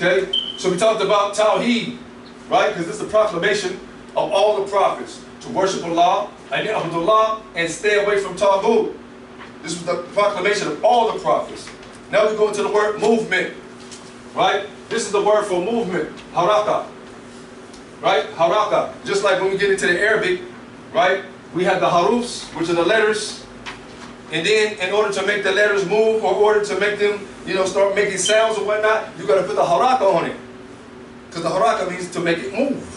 Okay? So we talked about Tauheed, right? Because this is the proclamation of all the prophets. To worship Allah, and Abdullah, and stay away from Taghoot. This was the proclamation of all the prophets. Now we go into the word movement, right? This is the word for movement, Harakah, right? Harakah. Just like when we get into the Arabic, right? We have the harufs, which are the letters, and then in order to make the letters move, or in order to make them, start making sounds or whatnot, you got to put the Harakah on it, because the Harakah means to make it move.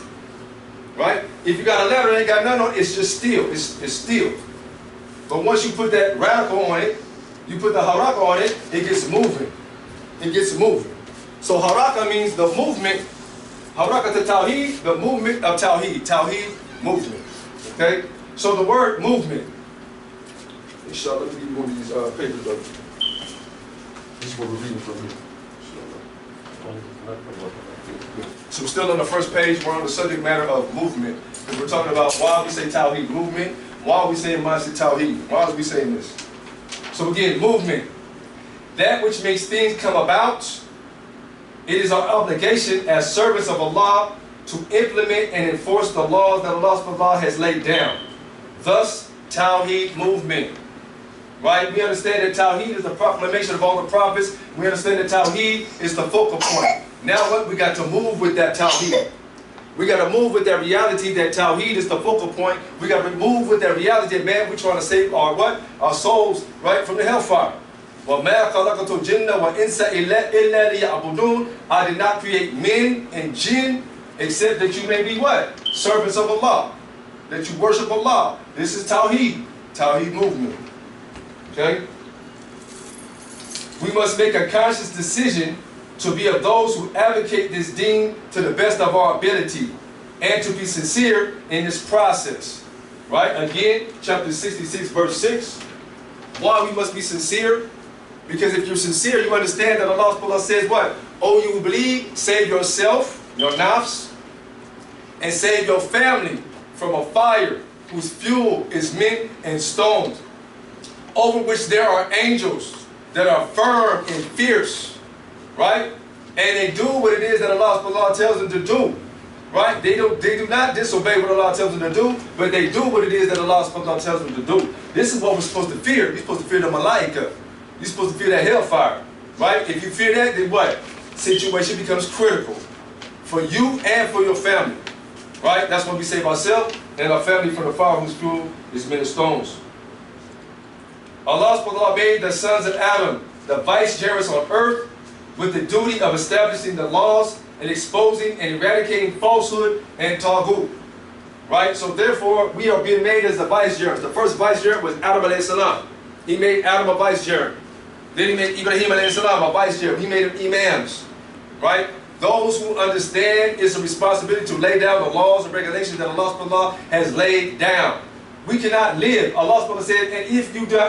Right? If you got a letter and ain't got nothing on it, it's just still. It's still. But once you put that radical on it, you put the harakah on it, it gets moving. It gets moving. So harakah means the movement. Harakah to Tauheed, the movement of Tauheed. Tauheed, movement. Okay? So the word movement. Inshallah, let me give you one of these papers, though. This is what we're reading from here. So we're still on the first page. We're on the subject matter of movement. And we're talking about why we say Tauheed, movement. Why are we saying Masjidut-Tauheed? Why are we saying this? So again, movement. That which makes things come about. It is our obligation as servants of Allah to implement and enforce the laws that Allah has laid down. Thus, Tauheed movement. Right? We understand that Tauheed is the proclamation of all the prophets. We understand that Tauheed is the focal point. Now what? We got to move with that Tauheed. We got to move with that reality that Tauheed is the focal point. We got to move with that reality that, man, we're trying to save our what? Our souls, right, from the hellfire. وَمَا خَلَقَتُ الْجِنَّ وَإِنسَ إِلَّا لِيَعْبُدُونَ. I did not create men and jinn except that you may be what? Servants of Allah. That you worship Allah. This is Tauheed. Tauheed movement. Okay? We must make a conscious decision to be of those who advocate this deen to the best of our ability and to be sincere in this process. Right? Again, chapter 66, verse 6. Why we must be sincere? Because if you're sincere, you understand that Allah says what? Oh, you who believe, save yourself, your nafs, and save your family from a fire whose fuel is men and stones, over which there are angels that are firm and fierce. Right? And they do what it is that Allah tells them to do. Right? They do not disobey what Allah tells them to do, but they do what it is that Allah tells them to do. This is what we're supposed to fear. You're supposed to fear the malaika. You're supposed to fear that hellfire. Right? If you fear that, then what? Situation becomes critical for you and for your family. Right? That's when we save ourselves and our family from the fire whose fuel is men and stones. Allah made the sons of Adam the vicegerents on earth, with the duty of establishing the laws and exposing and eradicating falsehood and Taghoot. Right? So therefore, we are being made as the vicegerents. The first vicegerent was Adam alayhi salam. He made Adam a vicegerent. Then he made Ibrahim alayhi salam a vicegerent. He made them imams. Right? Those who understand it's a responsibility to lay down the laws and regulations that Allah has laid down. We cannot live. Allah said, and if you do,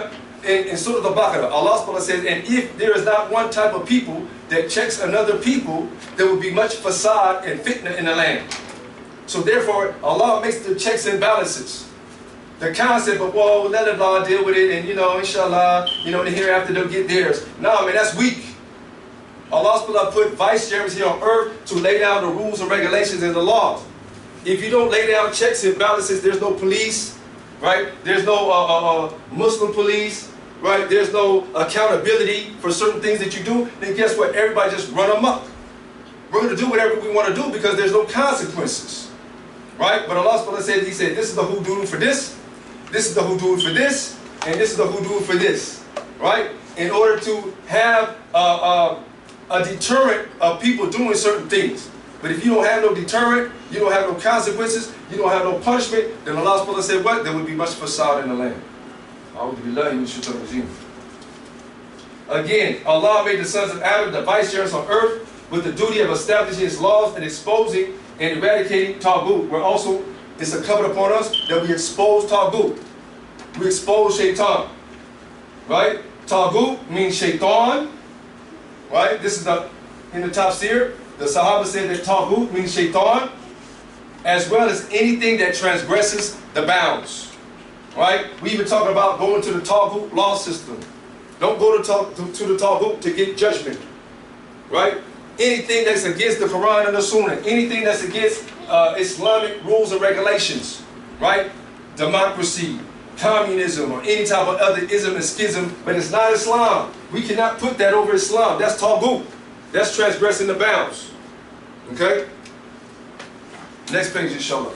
in Surah Al-Baqarah, Allah says, and if there is not one type of people that checks another people, there will be much fasad and fitna in the land. So therefore, Allah makes the checks and balances. The concept of, well, let Allah deal with it, and inshallah, in the hereafter they'll get theirs. No, man, that's weak. Allah put vicegerents here on earth to lay down the rules and regulations and the laws. If you don't lay down checks and balances, there's no police, right? There's no Muslim police, right? There's no accountability for certain things that you do. Then guess what? Everybody just run amok. We're going to do whatever we want to do because there's no consequences, right? But Allah said, He said, this is the hududu for this, this is the hududu for this, and this is the hududu for this, right? In order to have a deterrent of people doing certain things. But if you don't have no deterrent, you don't have no consequences, you don't have no punishment, then Allah said what? There would be much fasad in the land. Again, Allah made the sons of Adam the vicegerents on earth with the duty of establishing His laws and exposing and eradicating Taghoot. Where also it's incumbent upon us that we expose Taghoot. We expose Shaitan. Right? Taghoot means Shaitan. Right? This is in the tafsir. The Sahaba said that Taghoot means Shaitan, as well as anything that transgresses the bounds. Right? We even talking about going to the Taghoot law system. Don't go to the Taghoot to get judgment. Right? anything that's against the Quran and the Sunnah, anything that's against Islamic rules and regulations, right? Democracy, communism, or any type of other ism and schism, but it's not Islam. We cannot put that over Islam. That's Taghoot. That's transgressing the bounds. Okay? Next page, inshallah.